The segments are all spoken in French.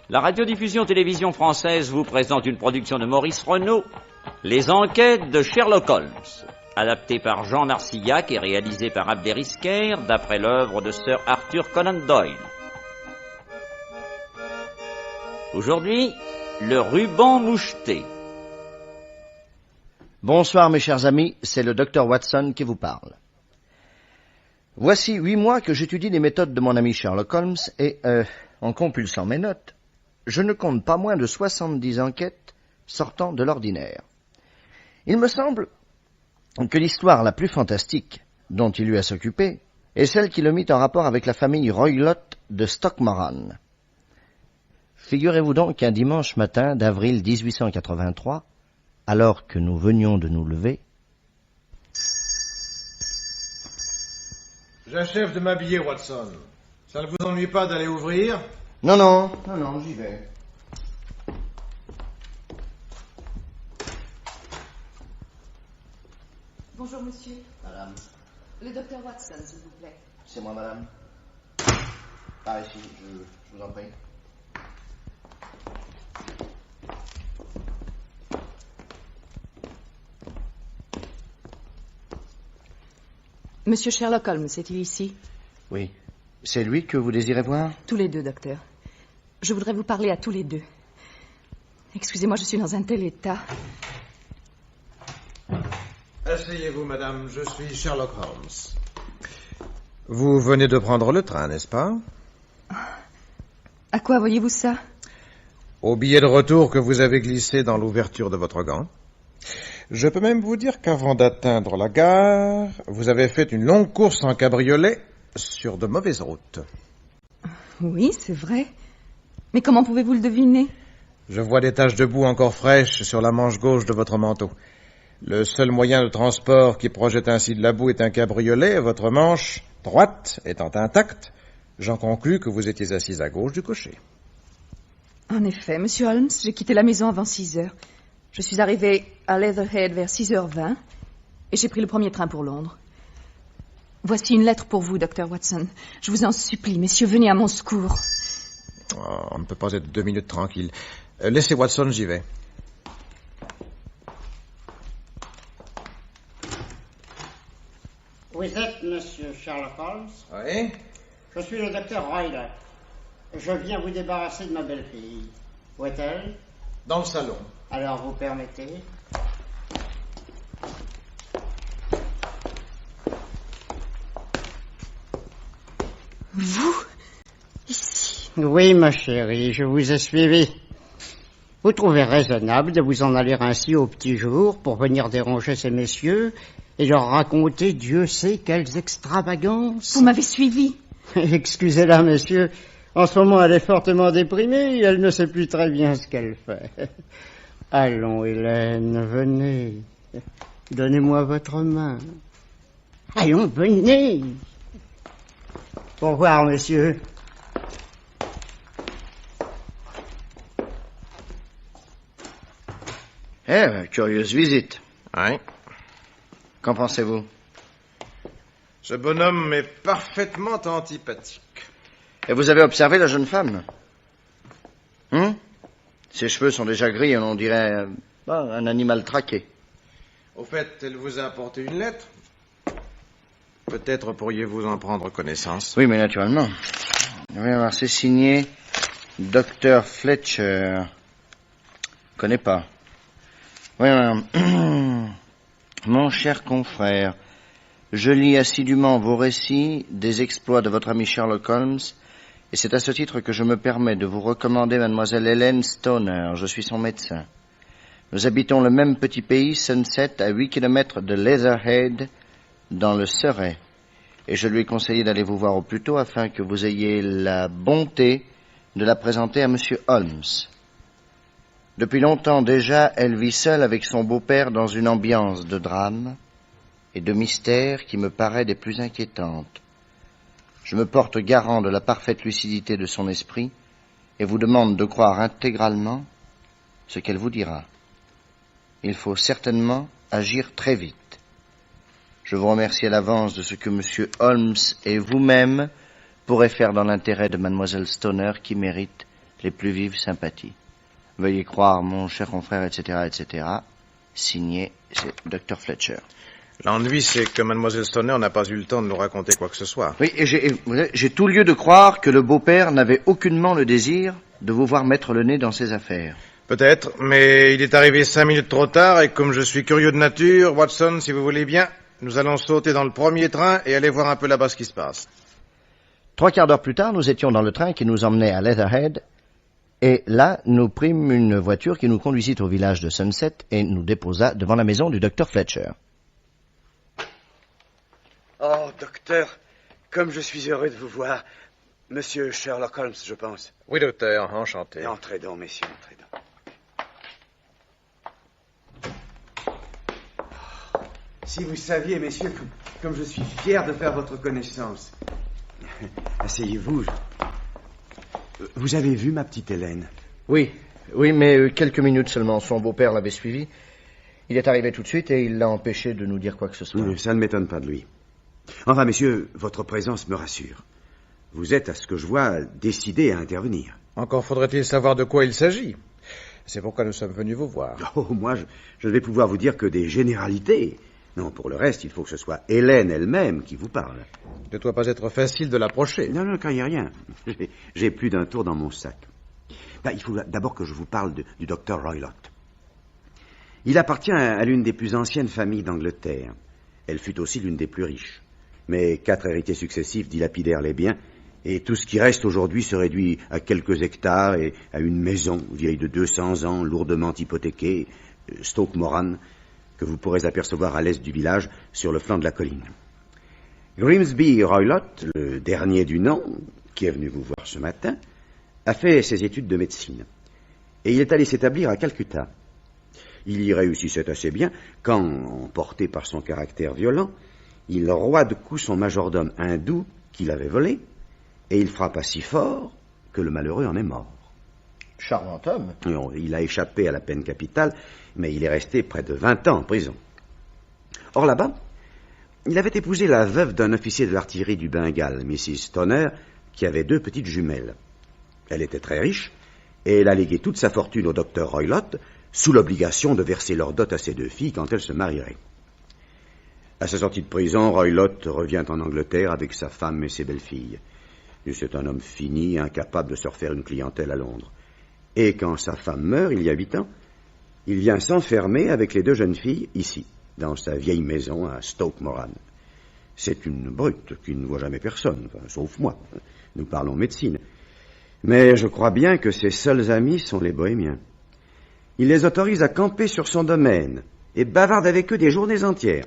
La radiodiffusion-télévision française vous présente une production de Maurice Renaud, Les enquêtes de Sherlock Holmes, adaptée par Jean Narcillac et réalisée par Abder Isker, d'après l'œuvre de Sir Arthur Conan Doyle. Aujourd'hui, le ruban moucheté. Bonsoir mes chers amis, c'est le docteur Watson qui vous parle. Voici 8 mois que j'étudie les méthodes de mon ami Sherlock Holmes et, en compulsant mes notes, je ne compte pas moins de 70 enquêtes sortant de l'ordinaire. Il me semble que l'histoire la plus fantastique dont il eut à s'occuper est celle qui le mit en rapport avec la famille Roylott de Stockmoran. Figurez-vous donc qu'un dimanche matin d'avril 1883, alors que nous venions de nous lever... J'achève de m'habiller, Watson. Ça ne vous ennuie pas d'aller ouvrir? Non, j'y vais. Bonjour, monsieur. Madame. Le docteur Watson, s'il vous plaît. C'est moi, madame. Par ici, je vous en prie. Monsieur Sherlock Holmes, est-il ici? Oui. C'est lui que vous désirez voir? Tous les deux, docteur. Je voudrais vous parler à tous les deux. Excusez-moi, je suis dans un tel état. Asseyez-vous, madame, je suis Sherlock Holmes. Vous venez de prendre le train, n'est-ce pas? À quoi voyez-vous ça? Au billet de retour que vous avez glissé dans l'ouverture de votre gant. Je peux même vous dire qu'avant d'atteindre la gare, vous avez fait une longue course en cabriolet sur de mauvaises routes. Oui, c'est vrai. Mais comment pouvez-vous le deviner? Je vois des taches de boue encore fraîches sur la manche gauche de votre manteau. Le seul moyen de transport qui projette ainsi de la boue est un cabriolet, votre manche droite étant intacte. J'en conclus que vous étiez assise à gauche du cocher. En effet, monsieur Holmes, j'ai quitté la maison avant 6 heures. Je suis arrivée à Leatherhead vers 6h20 et j'ai pris le premier train pour Londres. Voici une lettre pour vous, docteur Watson. Je vous en supplie, messieurs, venez à mon secours. Oh, on ne peut pas être 2 minutes tranquille. Laissez Watson, j'y vais. Vous êtes monsieur Sherlock Holmes? Oui? Je suis le docteur Roylott. Je viens vous débarrasser de ma belle-fille. Où est-elle? Dans le salon. Alors vous permettez? Vous? Ici? Oui, ma chérie, je vous ai suivi. Vous trouvez raisonnable de vous en aller ainsi au petit jour pour venir déranger ces messieurs et leur raconter Dieu sait quelles extravagances? Vous m'avez suivi? Excusez-la, monsieur. En ce moment, elle est fortement déprimée et elle ne sait plus très bien ce qu'elle fait. Allons, Hélène, venez. Donnez-moi votre main. Allons, venez. Au revoir, monsieur. Curieuse visite. Oui. Qu'en pensez-vous? Ce bonhomme est parfaitement antipathique. Et vous avez observé la jeune femme? Ses cheveux sont déjà gris et on dirait un animal traqué. Au fait, elle vous a apporté une lettre. Peut-être pourriez-vous en prendre connaissance. Oui, mais naturellement. Oui, alors c'est signé Dr. Fletcher. Je connais pas. Oui, alors. Mon cher confrère, je lis assidûment vos récits des exploits de votre ami Sherlock Holmes, et c'est à ce titre que je me permets de vous recommander mademoiselle Hélène Stoner. Je suis son médecin. Nous habitons le même petit pays, Sunset, à 8 kilomètres de Leatherhead, dans le Surrey, et je lui ai conseillé d'aller vous voir au plus tôt afin que vous ayez la bonté de la présenter à monsieur Holmes. Depuis longtemps déjà, elle vit seule avec son beau-père dans une ambiance de drame et de mystère qui me paraît des plus inquiétantes. Je me porte garant de la parfaite lucidité de son esprit et vous demande de croire intégralement ce qu'elle vous dira. Il faut certainement agir très vite. Je vous remercie à l'avance de ce que M. Holmes et vous-même pourrez faire dans l'intérêt de Mademoiselle Stoner qui mérite les plus vives sympathies. Veuillez croire, mon cher confrère, etc., etc. Signé, c'est Dr. Fletcher. L'ennui, c'est que Mademoiselle Stoner n'a pas eu le temps de nous raconter quoi que ce soit. Oui, et j'ai tout lieu de croire que le beau-père n'avait aucunement le désir de vous voir mettre le nez dans ses affaires. Peut-être, mais il est arrivé 5 minutes trop tard, et comme je suis curieux de nature, Watson, si vous voulez bien, nous allons sauter dans le premier train et aller voir un peu là-bas ce qui se passe. 3 quarts d'heure plus tard, nous étions dans le train qui nous emmenait à Leatherhead, et là, nous prîmes une voiture qui nous conduisit au village de Sunset et nous déposa devant la maison du Dr. Fletcher. Oh, docteur, comme je suis heureux de vous voir. Monsieur Sherlock Holmes, je pense. Oui, docteur, enchanté. Et entrez donc, messieurs, entrez donc. Si vous saviez, messieurs, comme je suis fier de faire votre connaissance. Asseyez-vous. Vous avez vu ma petite Hélène? Oui, mais quelques minutes seulement. Son beau-père l'avait suivi. Il est arrivé tout de suite et il l'a empêché de nous dire quoi que ce soit. Oui, ça ne m'étonne pas de lui. Enfin, messieurs, votre présence me rassure. Vous êtes, à ce que je vois, décidé à intervenir. Encore faudrait-il savoir de quoi il s'agit. C'est pourquoi nous sommes venus vous voir. Oh, moi, je ne vais pouvoir vous dire que des généralités. Non, pour le reste, il faut que ce soit Hélène elle-même qui vous parle. Il ne doit pas être facile de l'approcher. Non, craignez rien. J'ai plus d'un tour dans mon sac. Il faut d'abord que je vous parle du docteur Roylott. Il appartient à l'une des plus anciennes familles d'Angleterre. Elle fut aussi l'une des plus riches. Mais 4 héritiers successifs dilapidèrent les biens, et tout ce qui reste aujourd'hui se réduit à quelques hectares et à une maison vieille de 200 ans, lourdement hypothéquée, Stoke Moran, que vous pourrez apercevoir à l'est du village, sur le flanc de la colline. Grimsby Roylott, le dernier du nom, qui est venu vous voir ce matin, a fait ses études de médecine, et il est allé s'établir à Calcutta. Il y réussissait assez bien quand, emporté par son caractère violent, il roua de coups son majordome hindou qu'il avait volé, et il frappa si fort que le malheureux en est mort. Charmant homme. Il a échappé à la peine capitale, mais il est resté près de 20 ans en prison. Or là-bas, il avait épousé la veuve d'un officier de l'artillerie du Bengale, Mrs. Stoner, qui avait 2 petites jumelles. Elle était très riche, et elle a légué toute sa fortune au docteur Roylott, sous l'obligation de verser leur dot à ses 2 filles quand elles se marieraient. À sa sortie de prison, Roylott revient en Angleterre avec sa femme et ses belles-filles. C'est un homme fini, incapable de se refaire une clientèle à Londres. Et quand sa femme meurt, il y a 8 ans, il vient s'enfermer avec les 2 jeunes filles ici, dans sa vieille maison à Stoke Moran. C'est une brute qui ne voit jamais personne, sauf moi. Nous parlons médecine. Mais je crois bien que ses seuls amis sont les bohémiens. Il les autorise à camper sur son domaine et bavarde avec eux des journées entières.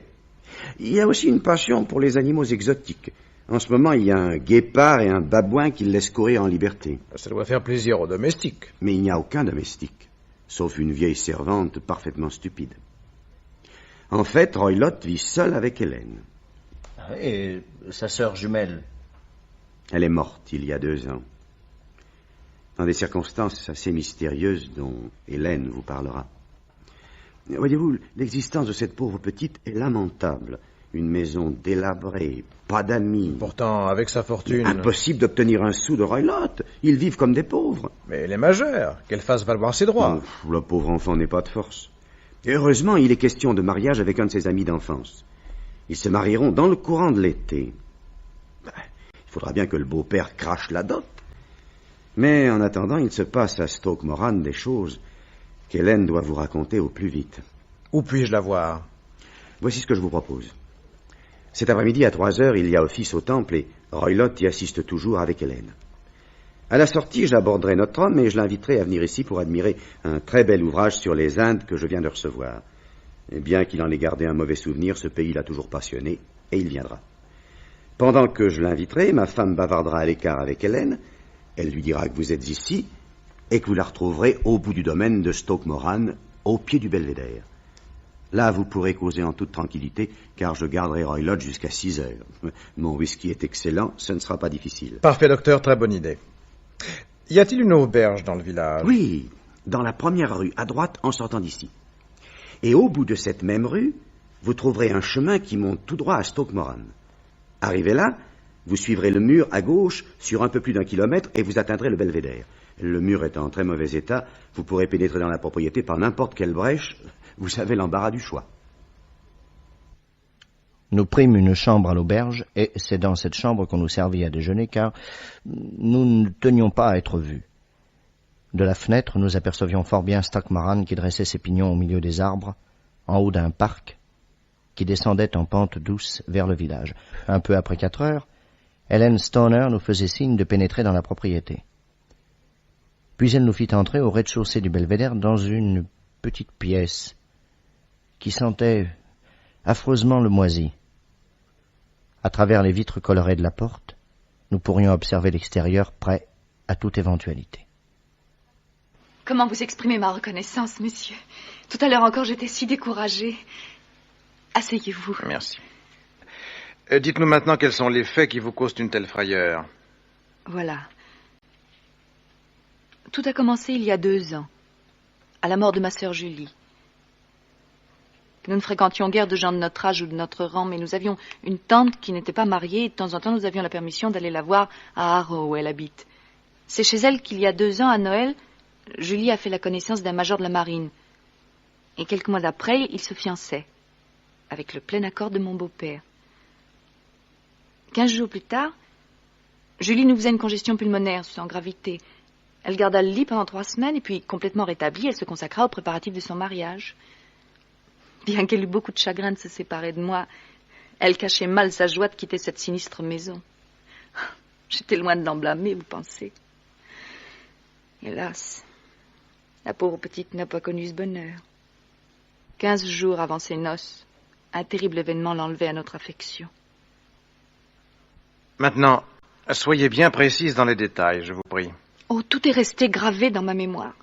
Il y a aussi une passion pour les animaux exotiques. En ce moment, il y a un guépard et un babouin qu'il laisse courir en liberté. Ça doit faire plaisir aux domestiques. Mais il n'y a aucun domestique, sauf une vieille servante parfaitement stupide. En fait, Roylott vit seul avec Hélène. Et sa sœur jumelle? Elle est morte il y a 2 ans. Dans des circonstances assez mystérieuses dont Hélène vous parlera. Voyez-vous, l'existence de cette pauvre petite est lamentable. Une maison délabrée, pas d'amis. Pourtant, avec sa fortune... Impossible d'obtenir un sou de Roylott. Ils vivent comme des pauvres. Mais elle est majeure, qu'elle fasse valoir ses droits. Le pauvre enfant n'est pas de force. Et heureusement, il est question de mariage avec un de ses amis d'enfance. Ils se marieront dans le courant de l'été. Il faudra bien que le beau-père crache la dot. Mais en attendant, il se passe à Stoke Moran des choses qu'Hélène doit vous raconter au plus vite. Où puis-je la voir? Voici ce que je vous propose. Cet après-midi, à 3h, il y a office au temple et Roylott y assiste toujours avec Hélène. À la sortie, j'aborderai notre homme et je l'inviterai à venir ici pour admirer un très bel ouvrage sur les Indes que je viens de recevoir. Et bien qu'il en ait gardé un mauvais souvenir, ce pays l'a toujours passionné et il viendra. Pendant que je l'inviterai, ma femme bavardera à l'écart avec Hélène. Elle lui dira que vous êtes ici et que vous la retrouverez au bout du domaine de Stoke Moran, au pied du belvédère. Là, vous pourrez causer en toute tranquillité, car je garderai Roylott jusqu'à 6h. Mon whisky est excellent, ce ne sera pas difficile. Parfait, docteur, très bonne idée. Y a-t-il une auberge dans le village? Oui, dans la première rue, à droite, en sortant d'ici. Et au bout de cette même rue, vous trouverez un chemin qui monte tout droit à Stoke Moran. Arrivé là, Vous suivrez le mur à gauche sur un peu plus d'1 kilomètre et vous atteindrez le belvédère. Le mur est en très mauvais état. Vous pourrez pénétrer dans la propriété par n'importe quelle brèche. Vous avez l'embarras du choix. Nous prîmes une chambre à l'auberge, et c'est dans cette chambre qu'on nous servit à déjeuner, car nous ne tenions pas à être vus. De la fenêtre, nous apercevions fort bien Stockmaran qui dressait ses pignons au milieu des arbres, en haut d'un parc, qui descendait en pente douce vers le village. Un peu après 4 heures, Hélène Stoner nous faisait signe de pénétrer dans la propriété. Puis elle nous fit entrer au rez-de-chaussée du belvédère dans une petite pièce qui sentait affreusement le moisi. À travers les vitres colorées de la porte, nous pourrions observer l'extérieur prêt à toute éventualité. Comment vous exprimer ma reconnaissance, monsieur? Tout à l'heure encore, j'étais si découragée. Asseyez-vous. Merci. Dites-nous maintenant quels sont les faits qui vous causent une telle frayeur. Voilà. Tout a commencé il y a 2 ans, à la mort de ma sœur Julie. Nous ne fréquentions guère de gens de notre âge ou de notre rang, mais nous avions une tante qui n'était pas mariée et de temps en temps nous avions la permission d'aller la voir à Harrow où elle habite. C'est chez elle qu'il y a 2 ans, à Noël, Julie a fait la connaissance d'un major de la marine. Et quelques mois d'après, ils se fiançaient, avec le plein accord de mon beau-père. 15 jours plus tard, Julie nous faisait une congestion pulmonaire sans gravité. Elle garda le lit pendant 3 semaines et puis, complètement rétablie, elle se consacra aux préparatifs de son mariage. Bien qu'elle eût beaucoup de chagrin de se séparer de moi, elle cachait mal sa joie de quitter cette sinistre maison. J'étais loin de l'en blâmer, vous pensez. Hélas, la pauvre petite n'a pas connu ce bonheur. 15 jours avant ses noces, un terrible événement l'enlevait à notre affection. Maintenant, soyez bien précise dans les détails, je vous prie. Oh, tout est resté gravé dans ma mémoire.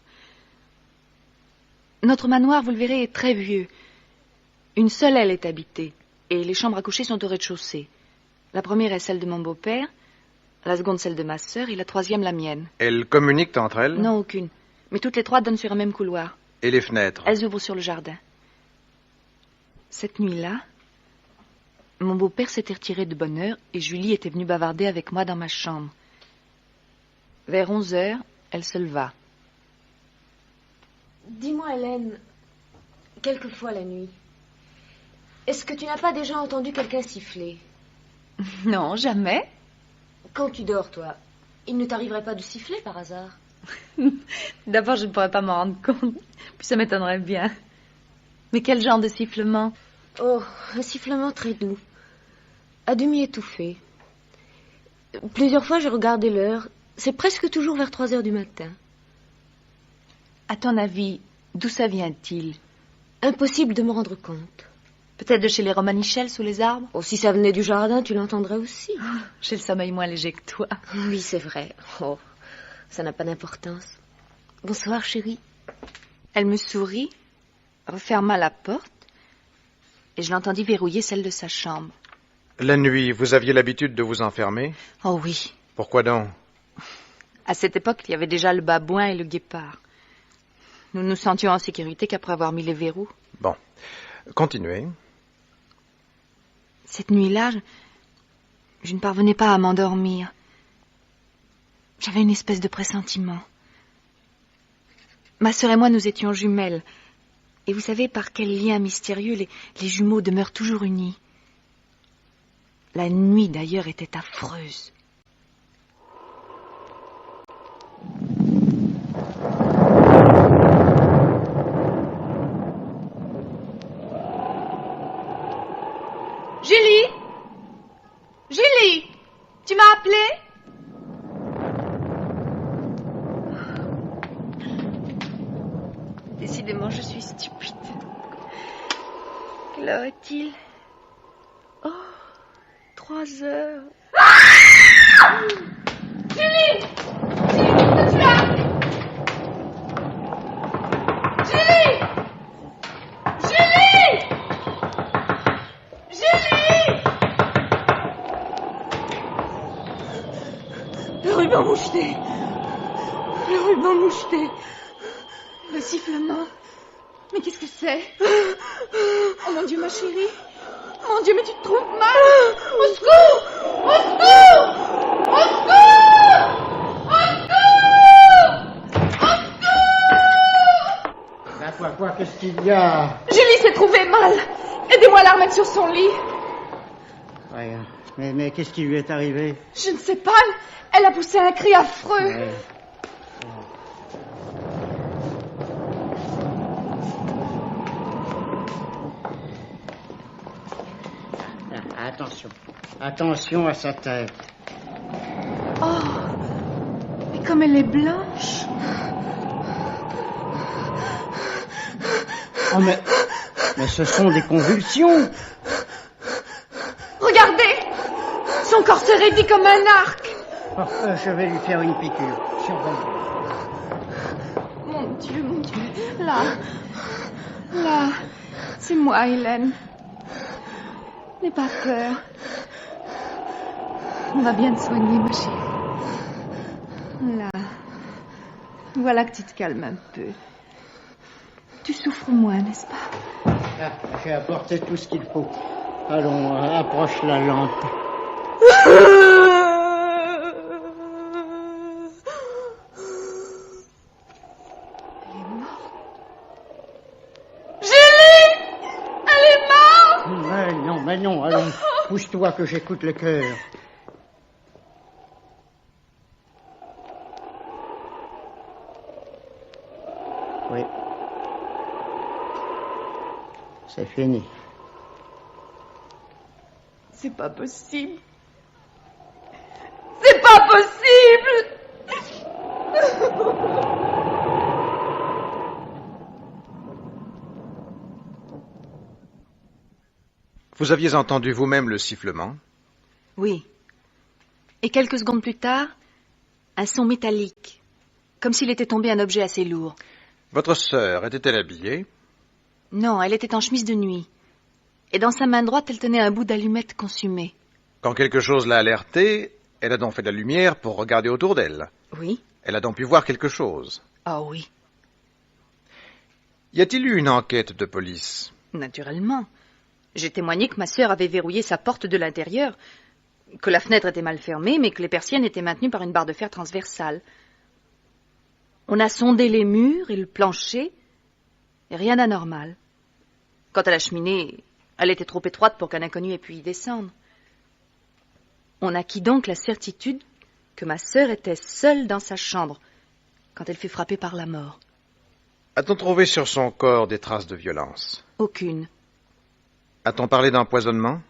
Notre manoir, vous le verrez, est très vieux. Une seule aile est habitée, et les chambres à coucher sont au rez-de-chaussée. La première est celle de mon beau-père, la seconde celle de ma sœur, et la troisième la mienne. Elles communiquent entre elles? Non, aucune. Mais toutes les 3 donnent sur un même couloir. Et les fenêtres? Elles ouvrent sur le jardin. Cette nuit-là, mon beau-père s'était retiré de bonne heure, et Julie était venue bavarder avec moi dans ma chambre. Vers 11 heures, elle se leva. Dis-moi, Hélène, quelquefois la nuit, est-ce que tu n'as pas déjà entendu quelqu'un siffler? Non, jamais. Quand tu dors, toi, il ne t'arriverait pas de siffler par hasard? D'abord, je ne pourrais pas m'en rendre compte, puis ça m'étonnerait bien. Mais quel genre de sifflement? Oh, un sifflement très doux, à demi étouffé. Plusieurs fois, j'ai regardé l'heure. C'est presque toujours vers 3 heures du matin. À ton avis, d'où ça vient-il? Impossible de me rendre compte. Peut-être de chez les Romanichel sous les arbres? Oh, si ça venait du jardin, tu l'entendrais aussi. J'ai le sommeil moins léger que toi. Oui, c'est vrai. Oh, ça n'a pas d'importance. Bonsoir, chérie. Elle me sourit, referma la porte, et je l'entendis verrouiller celle de sa chambre. La nuit, vous aviez l'habitude de vous enfermer? Oh oui. Pourquoi donc? À cette époque, il y avait déjà le babouin et le guépard. Nous ne nous sentions en sécurité qu'après avoir mis les verrous. Bon, continuez. Cette nuit-là, je ne parvenais pas à m'endormir. J'avais une espèce de pressentiment. Ma sœur et moi, nous étions jumelles. Et vous savez par quel lien mystérieux les jumeaux demeurent toujours unis. La nuit, d'ailleurs, était affreuse. Julie! Julie! Tu m'as appelée? Décidément, je suis stupide. Quelle heure est-il? Oh, 3 heures. Julie! Julie, qu'est-ce que tu as? Julie! Julie! Julie! Le ruban moucheté. Le ruban moucheté. Le sifflement. Mais qu'est-ce que c'est? Oh mon Dieu, ma chérie. Mon Dieu, mais tu te trouves mal. Au secours! Au secours! Au secours! Au secours! Quoi, qu'est-ce qu'il y a? Julie s'est trouvée mal. Aidez-moi à la remettre sur son lit. Rien. Mais qu'est-ce qui lui est arrivé? Je ne sais pas. Elle a poussé un cri affreux. Ouais. Attention. Attention à sa tête. Oh, mais comme elle est blanche. Oh, mais ce sont des convulsions. Regardez, son corps se raidit comme un arc. Oh, je vais lui faire une piqûre. Surveille. Mon Dieu, là, c'est moi, Hélène. N'aie pas peur. On va bien te soigner, ma chérie. Là, voilà que tu te calmes un peu. Tu souffres moins, n'est-ce pas? Ah, j'ai apporté tout ce qu'il faut. Allons, approche la lampe. Mais non, allons, pousse-toi que j'écoute le cœur. Oui. C'est fini. C'est pas possible. C'est pas possible! Vous aviez entendu vous-même le sifflement? Oui. Et quelques secondes plus tard, un son métallique, comme s'il était tombé un objet assez lourd. Votre sœur était-elle habillée? Non, elle était en chemise de nuit. Et dans sa main droite, elle tenait un bout d'allumette consumée. Quand quelque chose l'a alertée, elle a donc fait de la lumière pour regarder autour d'elle. Oui. Elle a donc pu voir quelque chose. Ah oui. Y a-t-il eu une enquête de police? Naturellement. J'ai témoigné que ma sœur avait verrouillé sa porte de l'intérieur, que la fenêtre était mal fermée, mais que les persiennes étaient maintenues par une barre de fer transversale. On a sondé les murs et le plancher, et rien d'anormal. Quant à la cheminée, elle était trop étroite pour qu'un inconnu ait pu y descendre. On acquit donc la certitude que ma sœur était seule dans sa chambre quand elle fut frappée par la mort. A-t-on trouvé sur son corps des traces de violence? Aucune. A-t-on parlé d'empoisonnement?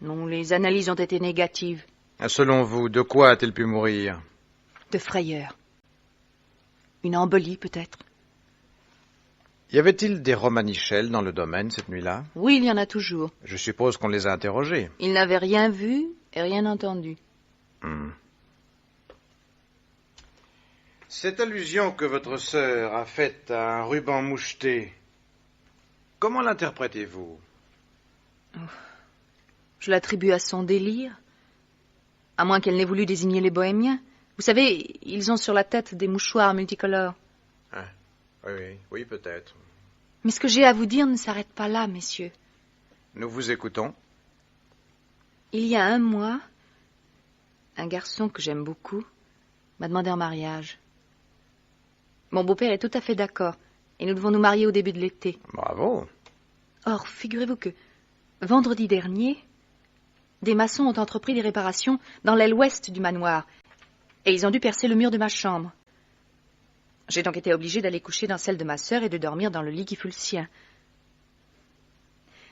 Non, les analyses ont été négatives. Selon vous, de quoi a-t-elle pu mourir? De frayeur. Une embolie, peut-être. Y avait-il des Romanichels dans le domaine cette nuit-là? Oui, il y en a toujours. Je suppose qu'on les a interrogés. Ils n'avaient rien vu et rien entendu. Cette allusion que votre sœur a faite à un ruban moucheté, comment l'interprétez-vous? Je l'attribue à son délire, à moins qu'elle n'ait voulu désigner les bohémiens. Vous savez, ils ont sur la tête des mouchoirs multicolores. Ah, oui, peut-être. Mais ce que j'ai à vous dire ne s'arrête pas là, messieurs. Nous vous écoutons. Il y a un mois, un garçon que j'aime beaucoup m'a demandé en mariage. Mon beau-père est tout à fait d'accord, et nous devons nous marier au début de l'été. Bravo. Or, figurez-vous que vendredi dernier, des maçons ont entrepris des réparations dans l'aile ouest du manoir, et ils ont dû percer le mur de ma chambre. J'ai donc été obligée d'aller coucher dans celle de ma sœur et de dormir dans le lit qui fut le sien.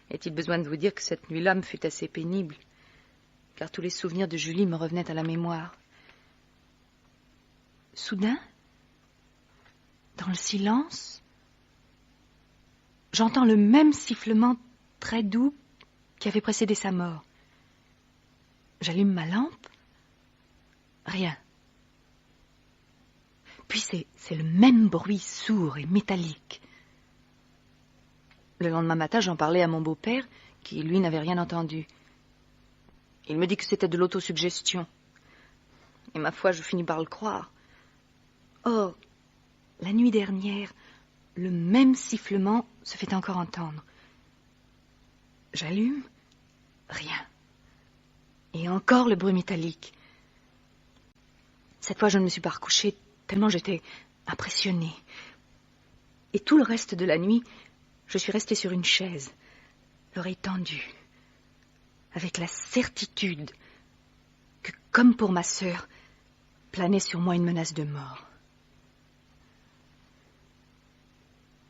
Est-il besoin de vous dire que cette nuit-là me fut assez pénible, car tous les souvenirs de Julie me revenaient à la mémoire. Soudain, dans le silence, j'entends le même sifflement très doux qui avait précédé sa mort. J'allume ma lampe. Rien. Puis c'est le même bruit sourd et métallique. Le lendemain matin, j'en parlais à mon beau-père, qui, lui, n'avait rien entendu. Il me dit que c'était de l'autosuggestion. Et ma foi, je finis par le croire. Or, la nuit dernière, le même sifflement se fait encore entendre. J'allume, Rien. Et encore le bruit métallique. Cette fois, je ne me suis pas recouchée tellement j'étais impressionnée. Et tout le reste de la nuit, je suis restée sur une chaise, l'oreille tendue, avec la certitude que, comme pour ma sœur, planait sur moi une menace de mort.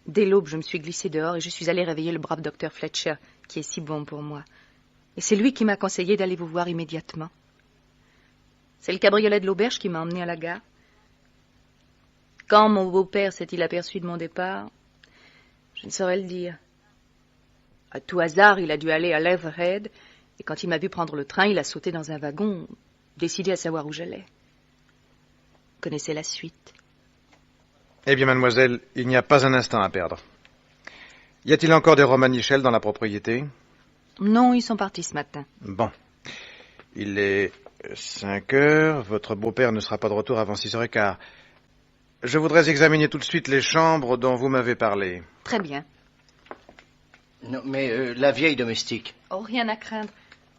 Dès l'aube, je me suis glissée dehors et je suis allée réveiller le brave docteur Fletcher, qui est si bon pour moi. Et c'est lui qui m'a conseillé d'aller vous voir immédiatement. C'est le cabriolet de l'auberge qui m'a emmenée à la gare. Quand mon beau-père s'est-il aperçu de mon départ, je ne saurais le dire. À tout hasard, il a dû aller à Leatherhead, et quand il m'a vu prendre le train, il a sauté dans un wagon, décidé à savoir où j'allais. Vous connaissez la suite. Eh bien, mademoiselle, il n'y a pas un instant à perdre. Y a-t-il encore des Romanichels dans la propriété? Non, ils sont partis ce matin. Bon. Il est 5 heures. Votre beau-père ne sera pas de retour avant 6h15. Je voudrais examiner tout de suite les chambres dont vous m'avez parlé. Très bien. Non, mais la vieille domestique. Oh, rien à craindre.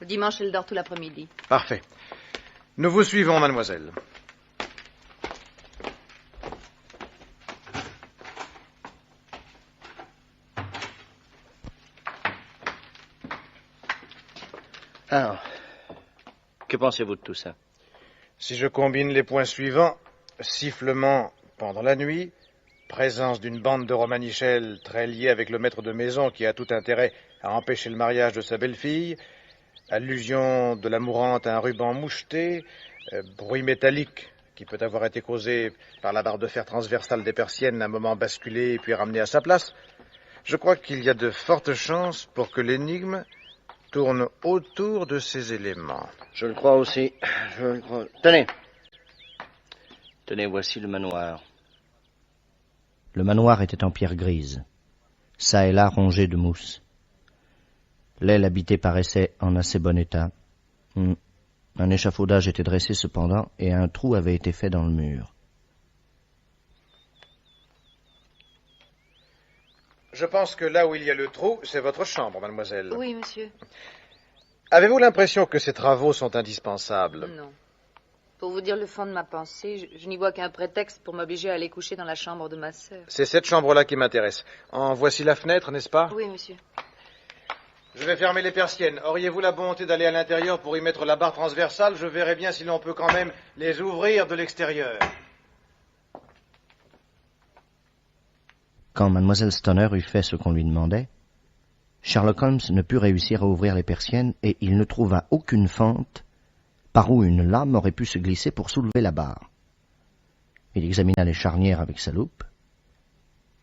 Le dimanche, elle dort tout l'après-midi. Parfait. Nous vous suivons, mademoiselle. Alors, que pensez-vous de tout ça? Si je combine les points suivants, sifflement pendant la nuit, présence d'une bande de Romanichels très liée avec le maître de maison qui a tout intérêt à empêcher le mariage de sa belle-fille, allusion de la mourante à un ruban moucheté, bruit métallique qui peut avoir été causé par la barre de fer transversale des persiennes, un moment basculé et puis ramené à sa place, je crois qu'il y a de fortes chances pour que l'énigme tourne autour de ces éléments. Je le crois aussi. Je le crois. Tenez. Tenez, voici le manoir. Le manoir était en pierre grise, çà et là rongé de mousse. L'aile habitée paraissait en assez bon état. Un échafaudage était dressé cependant, et un trou avait été fait dans le mur. Je pense que là où il y a le trou, c'est votre chambre, mademoiselle. Oui, monsieur. Avez-vous l'impression que ces travaux sont indispensables? Non. Pour vous dire le fond de ma pensée, je n'y vois qu'un prétexte pour m'obliger à aller coucher dans la chambre de ma sœur. C'est cette chambre-là qui m'intéresse. En voici la fenêtre, n'est-ce pas? Oui, monsieur. Je vais fermer les persiennes. Auriez-vous la bonté d'aller à l'intérieur pour y mettre la barre transversale? Je verrai bien si l'on peut quand même les ouvrir de l'extérieur. Quand Mademoiselle Stoner eut fait ce qu'on lui demandait, Sherlock Holmes ne put réussir à ouvrir les persiennes et il ne trouva aucune fente par où une lame aurait pu se glisser pour soulever la barre. Il examina les charnières avec sa loupe.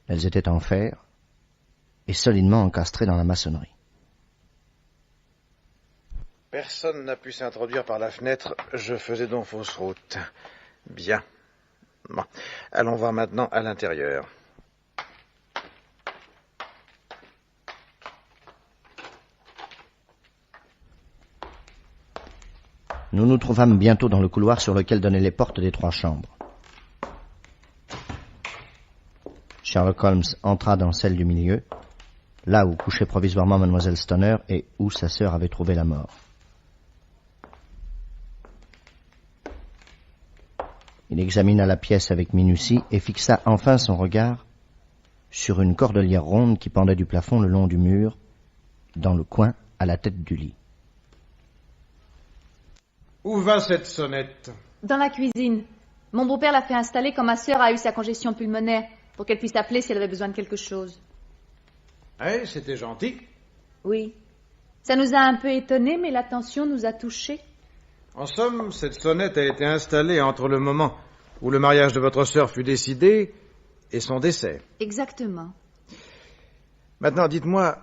Elles étaient en fer et solidement encastrées dans la maçonnerie. Personne n'a pu s'introduire par la fenêtre. Je faisais donc fausse route. Bien. Bon. Allons voir maintenant à l'intérieur. Nous nous trouvâmes bientôt dans le couloir sur lequel donnaient les portes des 3 chambres. Sherlock Holmes entra dans celle du milieu, là où couchait provisoirement Mademoiselle Stoner et où sa sœur avait trouvé la mort. Il examina la pièce avec minutie et fixa enfin son regard sur une cordelière ronde qui pendait du plafond le long du mur, dans le coin à la tête du lit. Où va cette sonnette? Dans la cuisine. Mon beau-père l'a fait installer quand ma sœur a eu sa congestion pulmonaire, pour qu'elle puisse appeler si elle avait besoin de quelque chose. Eh, c'était gentil. Oui. Ça nous a un peu étonnés, mais l'attention nous a touchés. En somme, cette sonnette a été installée entre le moment où le mariage de votre sœur fut décidé et son décès. Exactement. Maintenant, dites-moi,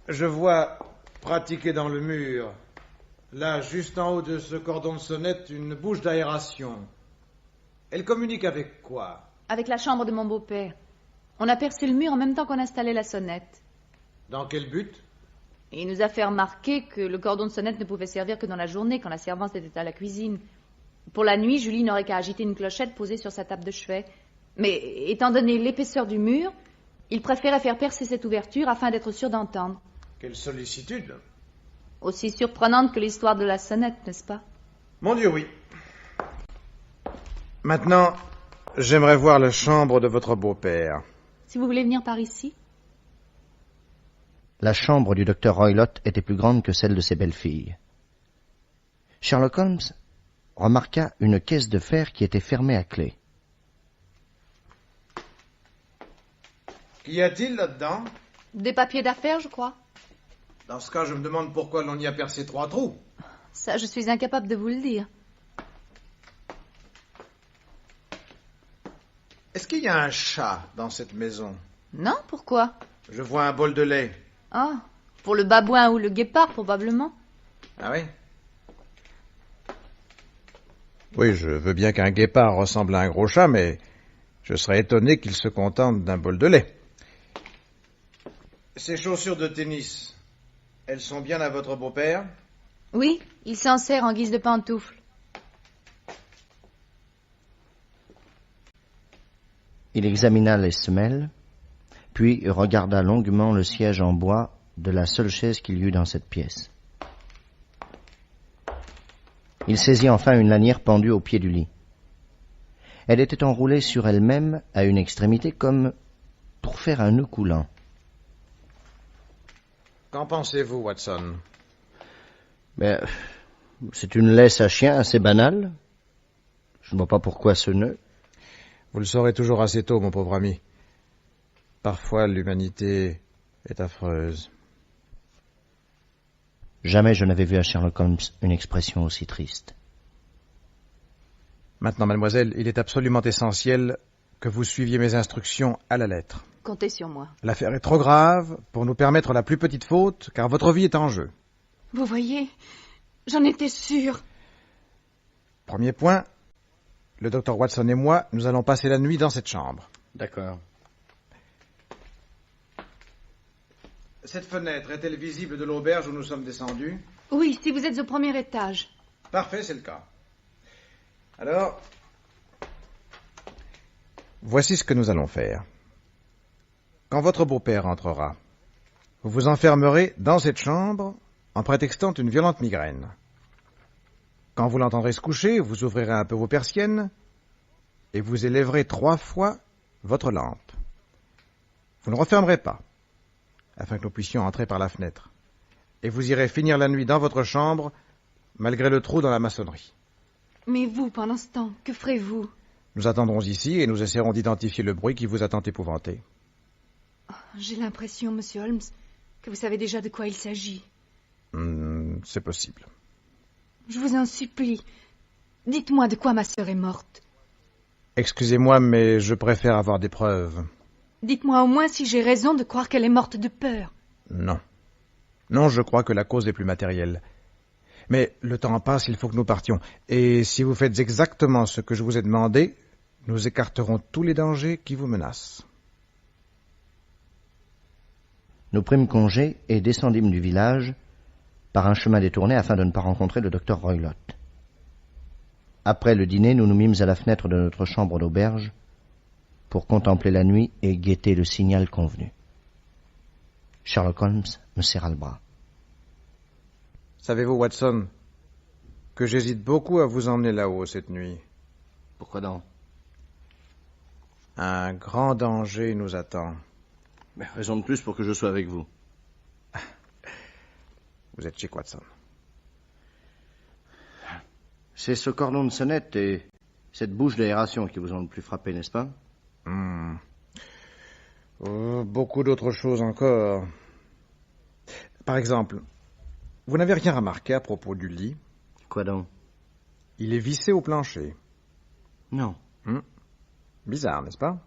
je vois pratiquer dans le mur, là, juste en haut de ce cordon de sonnette, une bouche d'aération. Elle communique avec quoi? Avec la chambre de mon beau-père. On a percé le mur en même temps qu'on installait la sonnette. Dans quel but? Et il nous a fait remarquer que le cordon de sonnette ne pouvait servir que dans la journée, quand la servante était à la cuisine. Pour la nuit, Julie n'aurait qu'à agiter une clochette posée sur sa table de chevet. Mais étant donné l'épaisseur du mur, il préférait faire percer cette ouverture afin d'être sûr d'entendre. Quelle sollicitude! Aussi surprenante que l'histoire de la sonnette, n'est-ce pas? Mon Dieu, oui. Maintenant, j'aimerais voir la chambre de votre beau-père. Si vous voulez venir par ici. La chambre du docteur Roylott était plus grande que celle de ses belles-filles. Sherlock Holmes remarqua une caisse de fer qui était fermée à clé. Qu'y a-t-il là-dedans? Des papiers d'affaires, je crois. Dans ce cas, je me demande pourquoi l'on y a percé 3 trous. Ça, je suis incapable de vous le dire. Est-ce qu'il y a un chat dans cette maison? Non, pourquoi? Je vois un bol de lait. Ah, pour le babouin ou le guépard, probablement. Ah oui? Oui, je veux bien qu'un guépard ressemble à un gros chat, mais je serais étonné qu'il se contente d'un bol de lait. Ces chaussures de tennis, elles sont bien à votre beau-père? Oui, il s'en sert en guise de pantoufle. Il examina les semelles, puis regarda longuement le siège en bois de la seule chaise qu'il y eut dans cette pièce. Il saisit enfin une lanière pendue au pied du lit. Elle était enroulée sur elle-même à une extrémité comme pour faire un nœud coulant. Qu'en pensez-vous, Watson? Mais c'est une laisse à chien assez banale. Je ne vois pas pourquoi ce nœud. Vous le saurez toujours assez tôt, mon pauvre ami. Parfois, l'humanité est affreuse. Jamais je n'avais vu à Sherlock Holmes une expression aussi triste. Maintenant, mademoiselle, il est absolument essentiel que vous suiviez mes instructions à la lettre. Comptez sur moi. L'affaire est trop grave pour nous permettre la plus petite faute, car votre vie est en jeu. Vous voyez, j'en étais sûre. Premier point, le docteur Watson et moi, nous allons passer la nuit dans cette chambre. D'accord. Cette fenêtre est-elle visible de l'auberge où nous sommes descendus? Oui, si vous êtes au premier étage. Parfait, c'est le cas. Alors, voici ce que nous allons faire. Quand votre beau-père entrera, vous vous enfermerez dans cette chambre en prétextant une violente migraine. Quand vous l'entendrez se coucher, vous ouvrirez un peu vos persiennes et vous élèverez 3 fois votre lampe. Vous ne refermerez pas, afin que nous puissions entrer par la fenêtre. Et vous irez finir la nuit dans votre chambre, malgré le trou dans la maçonnerie. Mais vous, pendant ce temps, que ferez-vous? Nous attendrons ici et nous essaierons d'identifier le bruit qui vous a tant épouvanté. J'ai l'impression, monsieur Holmes, que vous savez déjà de quoi il s'agit. C'est possible. Je vous en supplie, dites-moi de quoi ma sœur est morte. Excusez-moi, mais je préfère avoir des preuves. Dites-moi au moins si j'ai raison de croire qu'elle est morte de peur. Non. Non, je crois que la cause est plus matérielle. Mais le temps passe, il faut que nous partions. Et si vous faites exactement ce que je vous ai demandé, nous écarterons tous les dangers qui vous menacent. Nous prîmes congé et descendîmes du village par un chemin détourné afin de ne pas rencontrer le docteur Roylott. Après le dîner, nous nous mîmes à la fenêtre de notre chambre d'auberge pour contempler la nuit et guetter le signal convenu. Sherlock Holmes me serra le bras. Savez-vous, Watson, que j'hésite beaucoup à vous emmener là-haut cette nuit. Pourquoi donc? Un grand danger nous attend. Mais raison de plus pour que je sois avec vous. Vous êtes chic, Watson. C'est ce cordon de sonnette et cette bouche d'aération qui vous ont le plus frappé, n'est-ce pas? Oh, beaucoup d'autres choses encore. Par exemple, vous n'avez rien remarqué à propos du lit? Quoi donc? Il est vissé au plancher. Non. Bizarre, n'est-ce pas?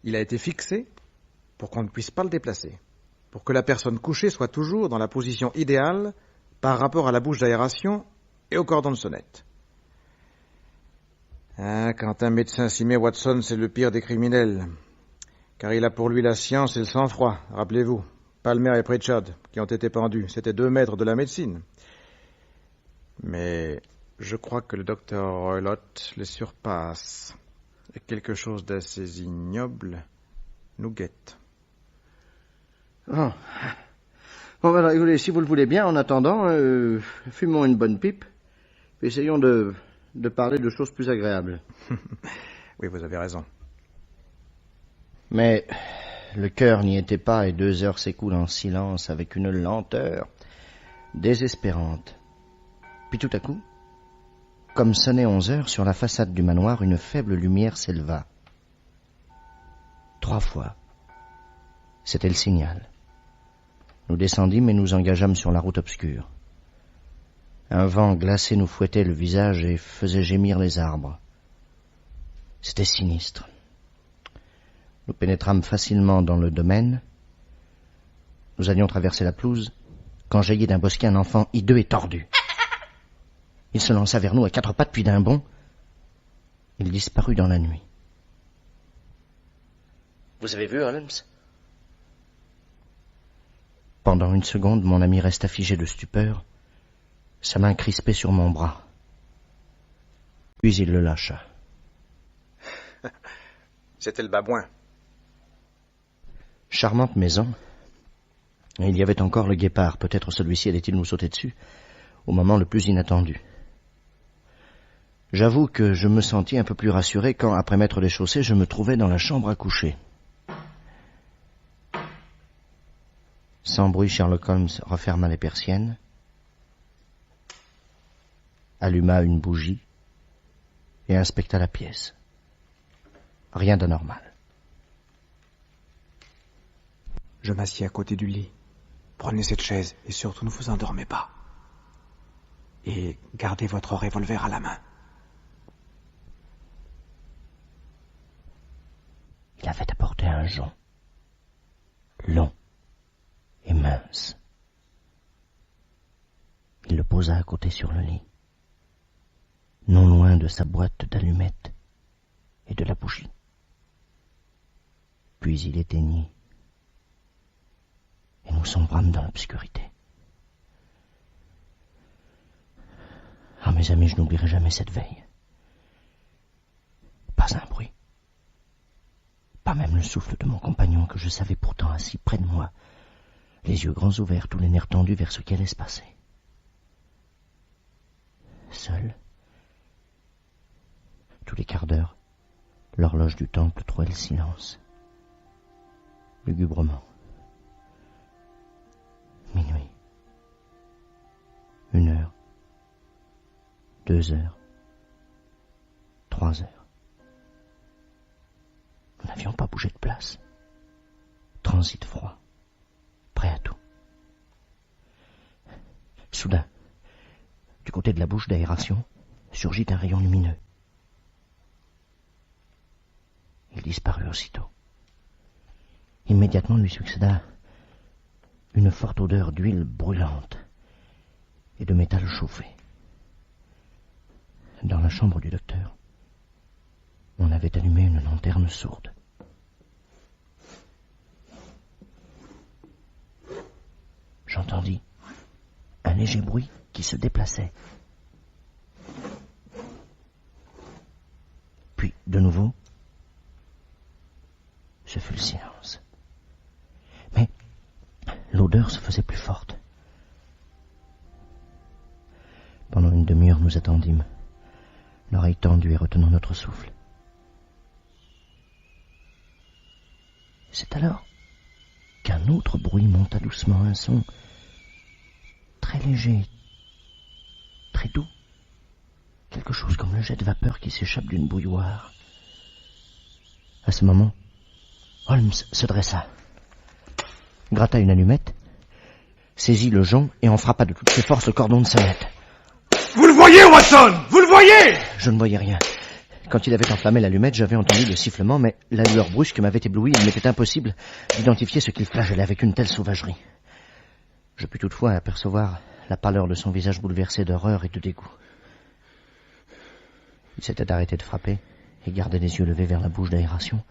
Il a été fixé pour qu'on ne puisse pas le déplacer, pour que la personne couchée soit toujours dans la position idéale par rapport à la bouche d'aération et au cordon de sonnette. Ah, quand un médecin s'y met, Watson, c'est le pire des criminels, car il a pour lui la science et le sang-froid, rappelez-vous. Palmer et Pritchard, qui ont été pendus, c'étaient 2 maîtres de la médecine. Mais je crois que le docteur Roylott les surpasse, et quelque chose d'assez ignoble nous guette. Oh. Bon, voilà, écoutez, si vous le voulez bien, en attendant, fumons une bonne pipe. Essayons de parler de choses plus agréables. Oui, vous avez raison. Mais le cœur n'y était pas et 2 heures s'écoulent en silence avec une lenteur désespérante. Puis tout à coup, comme sonnait 11 heures, sur la façade du manoir, une faible lumière s'éleva. 3 fois. C'était le signal. Nous descendîmes et nous engageâmes sur la route obscure. Un vent glacé nous fouettait le visage et faisait gémir les arbres. C'était sinistre. Nous pénétrâmes facilement dans le domaine. Nous allions traverser la pelouse quand jaillit d'un bosquet un enfant hideux et tordu. Il se lança vers nous à 4 pattes, puis d'un bond, il disparut dans la nuit. Vous avez vu, Holmes? Pendant une seconde, mon ami resta figé de stupeur, sa main crispée sur mon bras. Puis il le lâcha. C'était le babouin. Charmante maison. Il y avait encore le guépard. Peut-être celui-ci allait-il nous sauter dessus au moment le plus inattendu. J'avoue que je me sentis un peu plus rassuré quand, après m'être déchaussé, je me trouvais dans la chambre à coucher. Sans bruit, Sherlock Holmes referma les persiennes, alluma une bougie et inspecta la pièce. Rien d'anormal. Je m'assis à côté du lit. Prenez cette chaise et surtout ne vous endormez pas. Et gardez votre revolver à la main. Il avait apporté un jonc, long et mince. Il le posa à côté sur le lit, non loin de sa boîte d'allumettes et de la bougie. Puis il éteignit, et nous sombrâmes dans l'obscurité. Ah, mes amis, je n'oublierai jamais cette veille. Pas un bruit. Pas même le souffle de mon compagnon que je savais pourtant assis près de moi, les yeux grands ouverts, tous les nerfs tendus vers ce qui allait se passer. Seul, tous les quarts d'heure, l'horloge du temple trouait le silence. Lugubrement. Minuit. 1 heure. 2 heures. 3 heures. Nous n'avions pas bougé de place. Transit froid. Prêt à tout. Soudain, du côté de la bouche d'aération, surgit un rayon lumineux. Il disparut aussitôt. Immédiatement lui succéda une forte odeur d'huile brûlante et de métal chauffé. Dans la chambre du docteur, on avait allumé une lanterne sourde. J'entendis un léger bruit qui se déplaçait. Puis, de nouveau, ce fut le silence. Mais l'odeur se faisait plus forte. Pendant une demi-heure, nous attendîmes, l'oreille tendue et retenant notre souffle. C'est alors qu'un autre bruit monta doucement, un son très léger, très doux, quelque chose comme le jet de vapeur qui s'échappe d'une bouilloire. À ce moment, Holmes se dressa, gratta une allumette, saisit le jonc et en frappa de toutes ses forces le cordon de sonnette. Vous le voyez, Watson? Vous le voyez? Je ne voyais rien. Quand il avait enflammé l'allumette, j'avais entendu le sifflement, mais la lueur brusque m'avait ébloui et il m'était impossible d'identifier ce qu'il flagellait avec une telle sauvagerie. Je pus toutefois apercevoir la pâleur de son visage bouleversé d'horreur et de dégoût. Il s'était arrêté de frapper et gardait les yeux levés vers la bouche d'aération,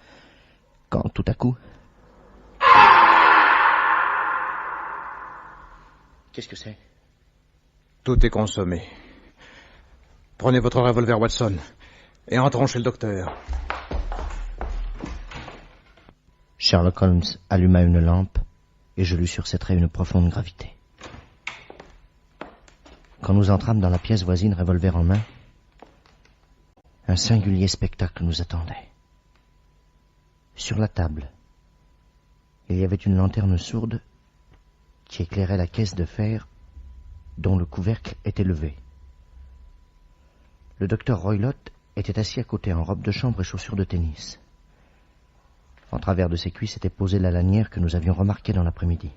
quand tout à coup... Qu'est-ce que c'est? Tout est consommé. Prenez votre revolver, Watson, et entrons chez le docteur. Sherlock Holmes alluma une lampe et je lus sur ses traits une profonde gravité. Quand nous entrâmes dans la pièce voisine, revolver en main, un singulier spectacle nous attendait. Sur la table, il y avait une lanterne sourde qui éclairait la caisse de fer dont le couvercle était levé. Le docteur Roylott était assis à côté en robe de chambre et chaussures de tennis. En travers de ses cuisses était posée la lanière que nous avions remarquée dans l'après-midi.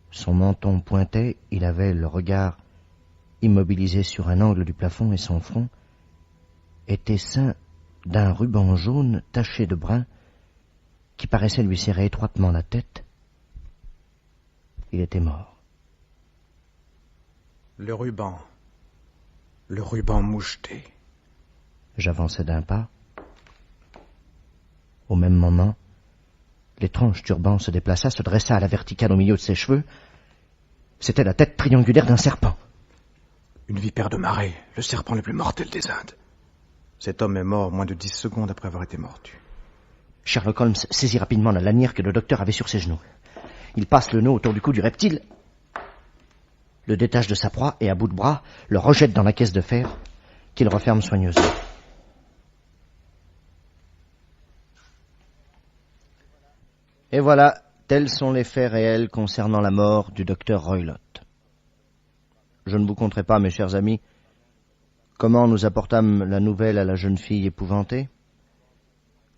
Son menton pointait, il avait le regard immobilisé sur un angle du plafond et son front était ceint d'un ruban jaune taché de brun qui paraissait lui serrer étroitement la tête. Il était mort. Le ruban moucheté. J'avançai d'un pas. Au même moment, l'étrange turban se déplaça, se dressa à la verticale au milieu de ses cheveux. C'était la tête triangulaire d'un serpent. Une vipère de marée, le serpent le plus mortel des Indes. Cet homme est mort moins de 10 secondes après avoir été mordu. Sherlock Holmes saisit rapidement la lanière que le docteur avait sur ses genoux. Il passe le nœud autour du cou du reptile, le détache de sa proie et, à bout de bras, le rejette dans la caisse de fer qu'il referme soigneusement. Et voilà, tels sont les faits réels concernant la mort du docteur Roylott. Je ne vous conterai pas, mes chers amis, comment nous apportâmes la nouvelle à la jeune fille épouvantée,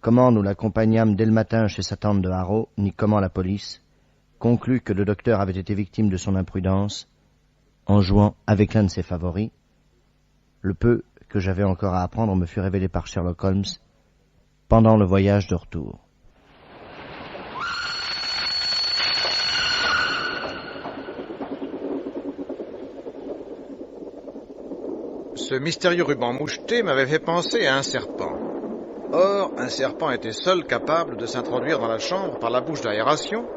comment nous l'accompagnâmes dès le matin chez sa tante de Harrow, ni comment la police conclut que le docteur avait été victime de son imprudence en jouant avec l'un de ses favoris. Le peu que j'avais encore à apprendre me fut révélé par Sherlock Holmes pendant le voyage de retour. Ce mystérieux ruban moucheté m'avait fait penser à un serpent. Or, un serpent était seul capable de s'introduire dans la chambre par la bouche d'aération,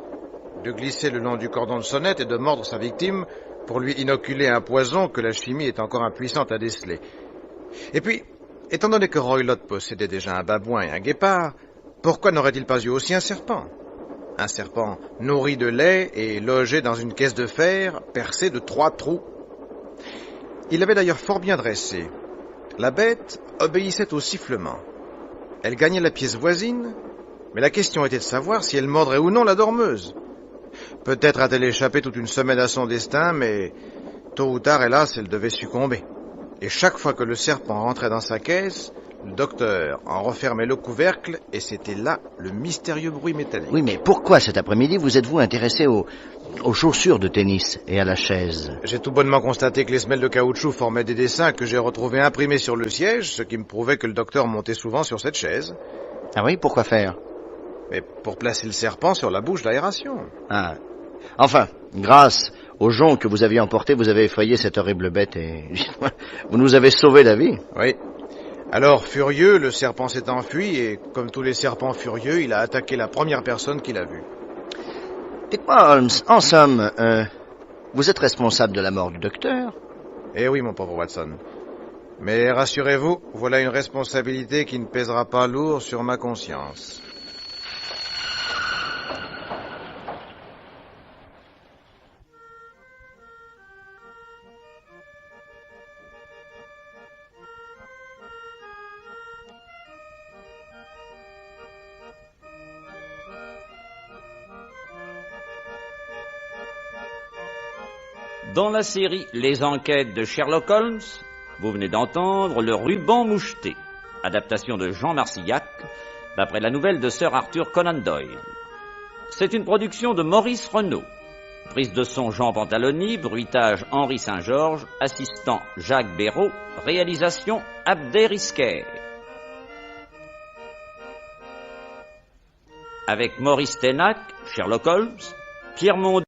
de glisser le long du cordon de sonnette et de mordre sa victime pour lui inoculer un poison que la chimie est encore impuissante à déceler. Et puis, étant donné que Roylott possédait déjà un babouin et un guépard, pourquoi n'aurait-il pas eu aussi un serpent? Un serpent nourri de lait et logé dans une caisse de fer percée de 3 trous. Il l'avait d'ailleurs fort bien dressé. La bête obéissait au sifflement. Elle gagnait la pièce voisine, mais la question était de savoir si elle mordrait ou non la dormeuse. Peut-être a-t-elle échappé toute une semaine à son destin, mais tôt ou tard, hélas, elle devait succomber. Et chaque fois que le serpent rentrait dans sa caisse, le docteur en refermait le couvercle, et c'était là le mystérieux bruit métallique. Oui, mais pourquoi cet après-midi vous êtes-vous intéressé aux chaussures de tennis et à la chaise? J'ai tout bonnement constaté que les semelles de caoutchouc formaient des dessins que j'ai retrouvés imprimés sur le siège, ce qui me prouvait que le docteur montait souvent sur cette chaise. Ah oui, pourquoi faire? Mais pour placer le serpent sur la bouche d'aération. Ah. Enfin, grâce au jonc que vous aviez emporté, vous avez effrayé cette horrible bête et vous nous avez sauvé la vie. Oui. Alors, furieux, le serpent s'est enfui et, comme tous les serpents furieux, il a attaqué la première personne qu'il a vue. Dites-moi, Holmes, en somme, vous êtes responsable de la mort du docteur? Eh oui, mon pauvre Watson. Mais rassurez-vous, voilà une responsabilité qui ne pèsera pas lourd sur ma conscience. Dans la série Les enquêtes de Sherlock Holmes, vous venez d'entendre Le ruban moucheté, adaptation de Jean Marcillac, d'après la nouvelle de Sir Arthur Conan Doyle. C'est une production de Maurice Renaud. Prise de son Jean Pantaloni, bruitage Henri Saint-Georges, assistant Jacques Béraud, réalisation Abder Isker. Avec Maurice Ténac, Sherlock Holmes, Pierre Mondy,